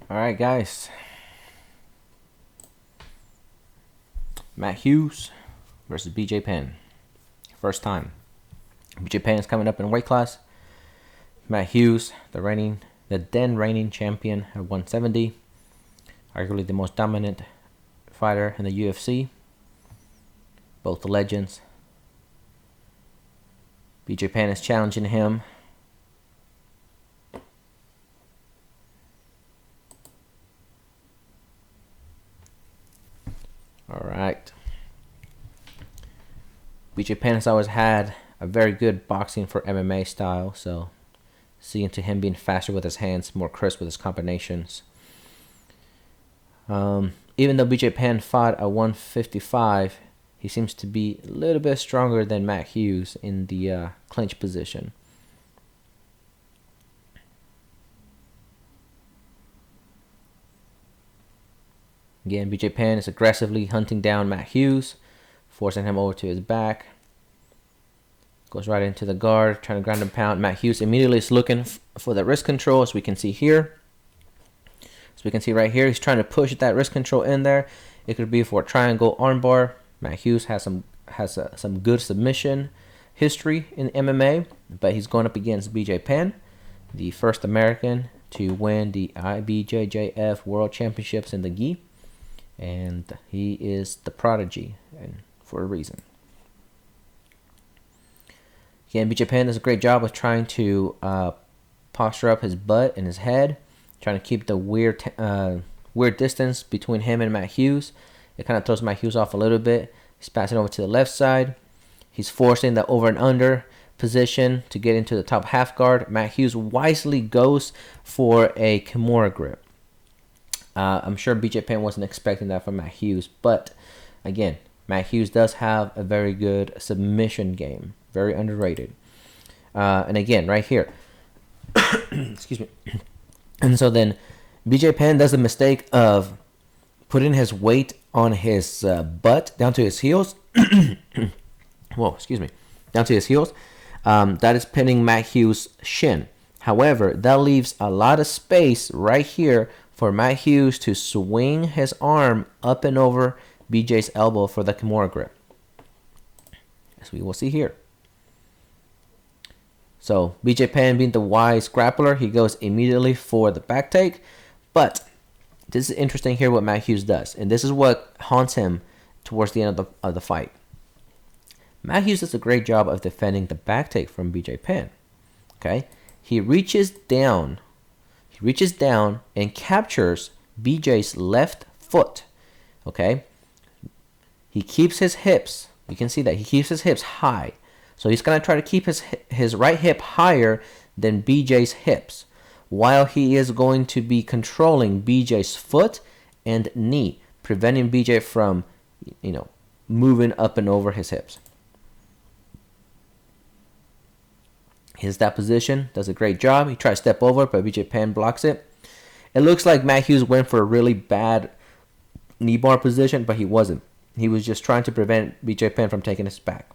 Alright, guys. Matt Hughes versus BJ Penn. First time. BJ Penn is coming up in weight class. Matt Hughes, the then reigning champion at 170. Arguably the most dominant fighter in the UFC. Both the legends. BJ Penn is challenging him. Alright. BJ Penn has always had a very good boxing for MMA style, so seeing to him being faster with his hands, more crisp with his combinations. Even though BJ Penn fought at 155, he seems to be a little bit stronger than Matt Hughes in the clinch position. Again, BJ Penn is aggressively hunting down Matt Hughes, forcing him over to his back. Goes right into the guard, trying to ground and pound. Matt Hughes immediately is looking for the wrist control, as we can see here. As we can see right here, he's trying to push that wrist control in there. It could be for a triangle armbar. Matt Hughes has some good submission history in MMA, but he's going up against BJ Penn, the first American to win the IBJJF World Championships in the gi. And he is the prodigy, and for a reason. Again, BJ Penn does a great job of trying to posture up his butt and his head, trying to keep the weird distance between him and Matt Hughes. It kind of throws Matt Hughes off a little bit. He's passing over to the left side. He's forcing the over and under position to get into the top half guard. Matt Hughes wisely goes for a Kimura grip. I'm sure BJ Penn wasn't expecting that from Matt Hughes, but again, Matt Hughes does have a very good submission game, very underrated. And again, right here, excuse me. And so then BJ Penn does the mistake of putting his weight on his butt down to his heels. Whoa, excuse me, down to his heels. That is pinning Matt Hughes' shin. However, that leaves a lot of space right here for Matt Hughes to swing his arm up and over BJ's elbow for the Kimura grip, as we will see here. So BJ Penn, being the wise grappler, he goes immediately for the back take. But this is interesting here what Matt Hughes does, and this is what haunts him towards the end of the fight. Matt Hughes does a great job of defending the back take from BJ Penn. Okay, he reaches down and captures BJ's left foot. Okay, he keeps his hips. You can see that he keeps his hips high. So he's going to try to keep his right hip higher than BJ's hips, while he is going to be controlling BJ's foot and knee, preventing BJ from, moving up and over his hips. Here's that position, does a great job. He tries to step over, but BJ Penn blocks it. It looks like Matt Hughes went for a really bad knee bar position, but he wasn't. He was just trying to prevent BJ Penn from taking his back.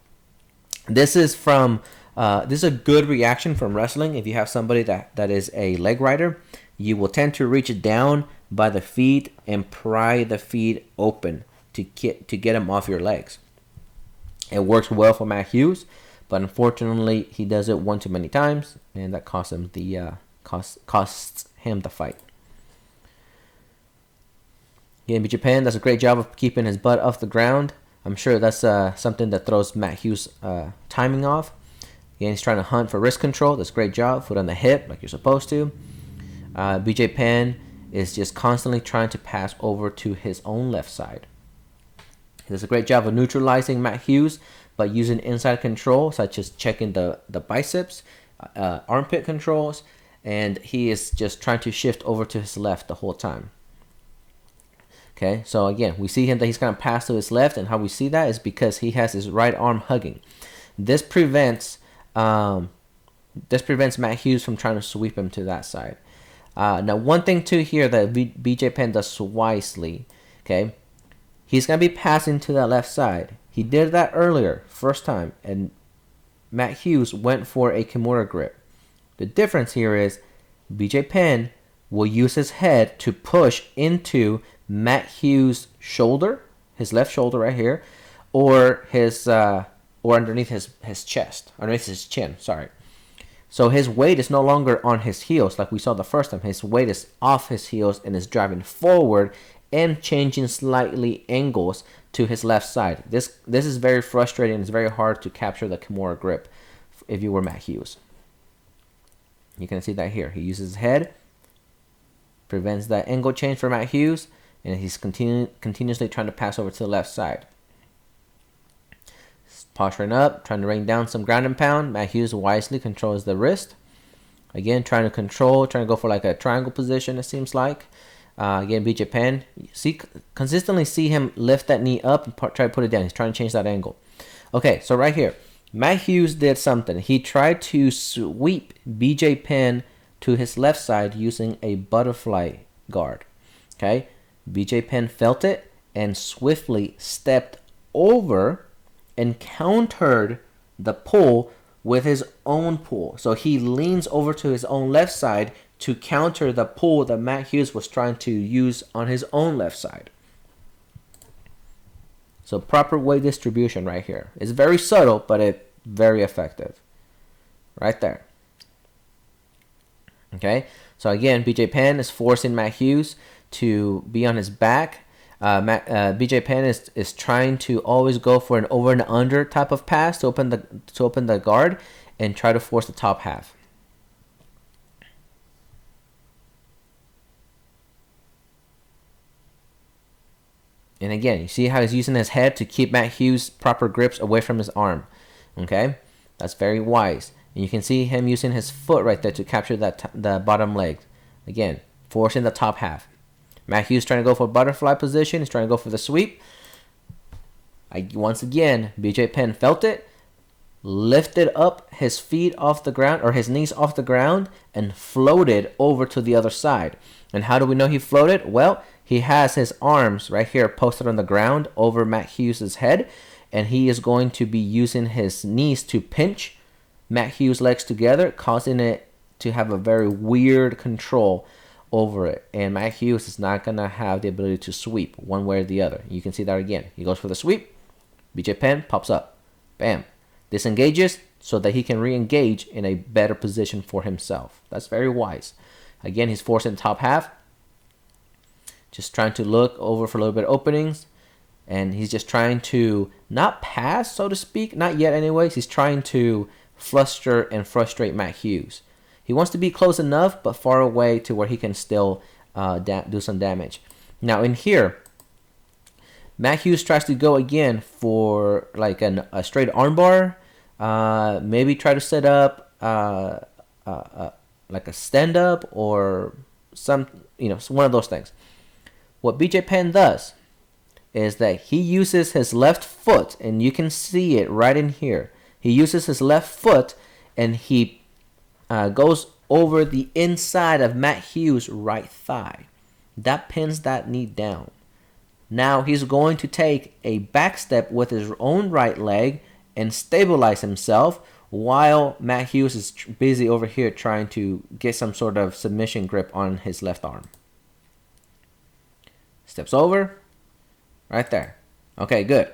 This is a good reaction from wrestling. If you have somebody that is a leg rider, you will tend to reach down by the feet and pry the feet open to get them off your legs. It works well for Matt Hughes, but unfortunately he does it one too many times, and that costs him the fight. Again, BJ Penn does a great job of keeping his butt off the ground. I'm sure that's something that throws Matt Hughes' timing off. Again, he's trying to hunt for wrist control. That's a great job. Foot on the hip, like you're supposed to. BJ Penn is just constantly trying to pass over to his own left side. He does a great job of neutralizing Matt Hughes by using inside control, such as checking the biceps, armpit controls, and he is just trying to shift over to his left the whole time. Okay, so again, we see him that he's going to pass to his left, and how we see that is because he has his right arm hugging. This prevents Matt Hughes from trying to sweep him to that side. Now, one thing too here that BJ Penn does wisely, okay, he's going to be passing to that left side. He did that earlier, first time, and Matt Hughes went for a Kimura grip. The difference here is BJ Penn will use his head to push into Matt Hughes' shoulder, his left shoulder right here, or his or underneath his chest, underneath his chin. Sorry. So his weight is no longer on his heels like we saw the first time. His weight is off his heels and is driving forward and changing slightly angles to his left side. This is very frustrating. It's very hard to capture the Kimura grip if you were Matt Hughes. You can see that here. He uses his head, prevents that angle change for Matt Hughes, and he's continuously trying to pass over to the left side. Posturing up, trying to rain down some ground and pound. Matt Hughes wisely controls the wrist. Again, trying to go for like a triangle position, it seems like. Again, BJ Penn, consistently see him lift that knee up and try to put it down. He's trying to change that angle. Okay, so right here, Matt Hughes did something. He tried to sweep BJ Penn to his left side using a butterfly guard. Okay, BJ Penn felt it and swiftly stepped over and countered the pull with his own pull. So he leans over to his own left side to counter the pull that Matt Hughes was trying to use on his own left side. So proper weight distribution right here. It's very subtle, but it's very effective. Right there. Okay, so again, BJ Penn is forcing Matt Hughes to be on his back. BJ Penn is trying to always go for an over and under type of pass to open the guard and try to force the top half. And again, you see how he's using his head to keep Matt Hughes' proper grips away from his arm. Okay, that's very wise. And you can see him using his foot right there to capture the bottom leg. Again, forcing the top half. Matt Hughes trying to go for butterfly position. He's trying to go for the sweep. Once again, BJ Penn felt it, lifted up his feet off the ground, or his knees off the ground, and floated over to the other side. And how do we know he floated? Well, he has his arms right here posted on the ground over Matt Hughes' head, and he is going to be using his knees to pinch Matt Hughes' legs together, causing it to have a very weird control over it. And Matt Hughes is not going to have the ability to sweep one way or the other. You can see that again. He goes for the sweep. BJ Penn pops up. Bam. Disengages so that he can re-engage in a better position for himself. That's very wise. Again, he's forcing the top half. Just trying to look over for a little bit of openings. And he's just trying to not pass, so to speak. Not yet anyways. He's trying to fluster and frustrate Matt Hughes. He wants to be close enough, but far away to where he can still do some damage. Now in here, Matt Hughes tries to go again for like a straight armbar. Maybe try to set up like a stand up or some, one of those things. What BJ Penn does is that he uses his left foot, and you can see it right in here. He uses his left foot and he goes over the inside of Matt Hughes' right thigh. That pins that knee down. Now he's going to take a back step with his own right leg and stabilize himself while Matt Hughes is busy over here trying to get some sort of submission grip on his left arm. Steps over. Right there. Okay, good.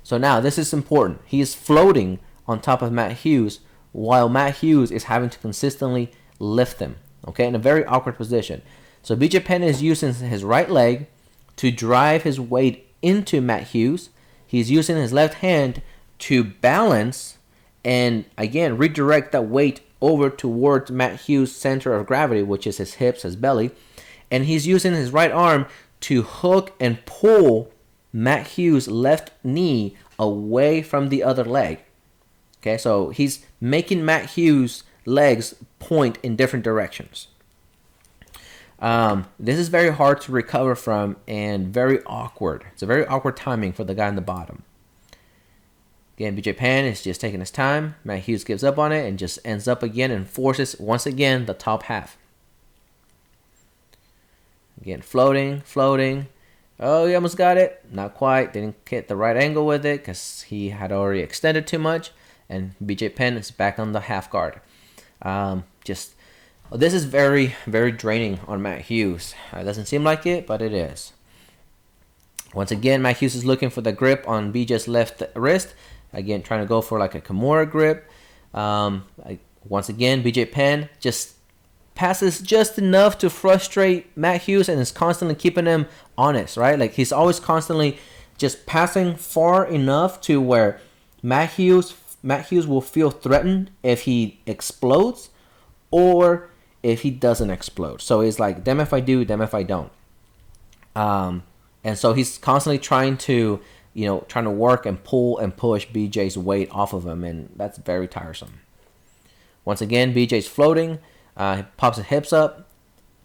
So now this is important. He is floating on top of Matt Hughes while Matt Hughes is having to consistently lift him. Okay, in a very awkward position. So BJ Penn is using his right leg to drive his weight into Matt Hughes. He's using his left hand to balance and again redirect that weight over towards Matt Hughes' center of gravity, which is his hips, his belly. And he's using his right arm to hook and pull Matt Hughes' left knee away from the other leg. Okay, so he's making Matt Hughes' legs point in different directions. This is very hard to recover from and very awkward. It's a very awkward timing for the guy in the bottom. Again, BJ Penn is just taking his time. Matt Hughes gives up on it and just ends up again and forces, once again, the top half. Again, floating. Oh, he almost got it. Not quite. Didn't get the right angle with it because he had already extended too much. And BJ Penn is back on the half guard. Just Well, this is very, very draining on Matt Hughes. It doesn't seem like it, but it is. Once again, Matt Hughes is looking for the grip on BJ's left wrist. Again, trying to go for like a Kimura grip. Once again, BJ Penn just passes just enough to frustrate Matt Hughes and is constantly keeping him honest, right? Like he's always constantly just passing far enough to where Matt Hughes will feel threatened if he explodes or if he doesn't explode. So it's like, damn if I do, damn if I don't. And so he's constantly trying to work and pull and push BJ's weight off of him, and that's very tiresome. Once again, BJ's floating. He pops his hips up,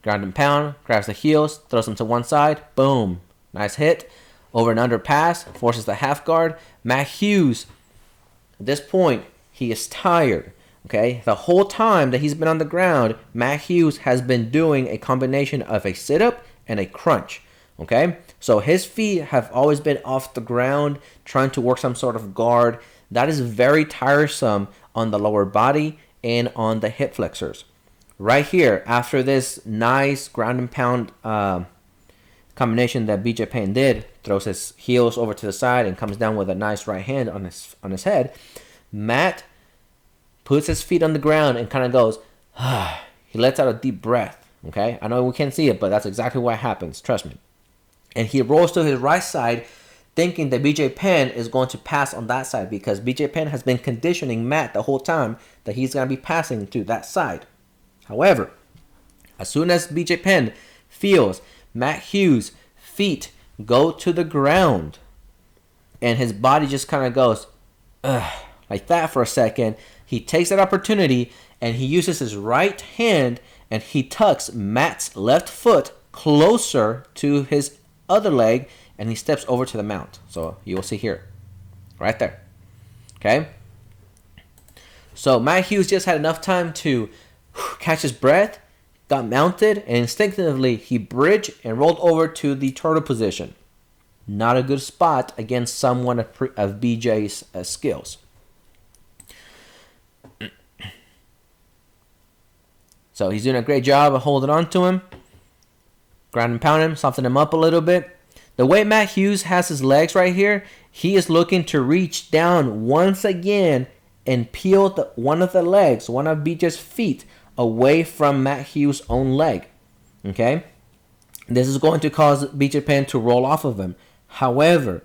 ground and pound, grabs the heels, throws him to one side. Boom. Nice hit. Over and under pass, forces the half guard. Matt Hughes, at this point, he is tired. Okay? The whole time that he's been on the ground, Matt Hughes has been doing a combination of a sit-up and a crunch. Okay? So his feet have always been off the ground, trying to work some sort of guard. That is very tiresome on the lower body and on the hip flexors. Right here, after this nice ground and pound combination that BJ Penn did, throws his heels over to the side and comes down with a nice right hand on his head, Matt puts his feet on the ground and kind of goes, he lets out a deep breath. Okay? I know we can't see it, but that's exactly what happens. Trust me. And he rolls to his right side, thinking that BJ Penn is going to pass on that side because BJ Penn has been conditioning Matt the whole time that he's going to be passing to that side. However, as soon as BJ Penn feels Matt Hughes' feet go to the ground and his body just kind of goes like that for a second, he takes that opportunity and he uses his right hand and he tucks Matt's left foot closer to his other leg and he steps over to the mount. So you will see here, right there. Okay? So Matt Hughes just had enough time to catch his breath, got mounted, and instinctively he bridged and rolled over to the turtle position. Not a good spot against someone of BJ's skills. So he's doing a great job of holding on to him, ground and pound him, soften him up a little bit. The way Matt Hughes has his legs right here, he is looking to reach down once again and peel one of the legs, one of BJ's feet, away from Matt Hughes' own leg. Okay? This is going to cause BJ Penn to roll off of him. However,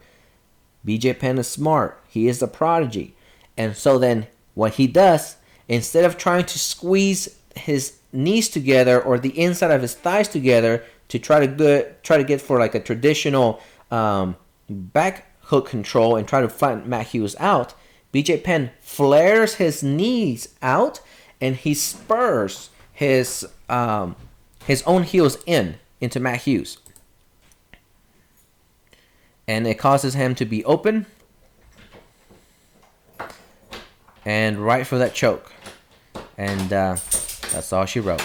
BJ Penn is smart. He is a prodigy. And so then what he does, instead of trying to squeeze his knees together or the inside of his thighs together to try to get for like a traditional back hook control and try to flatten Matt Hughes out, BJ Penn flares his knees out and he spurs his own heels into Matt Hughes. And it causes him to be open and right for that choke. And that's all she wrote.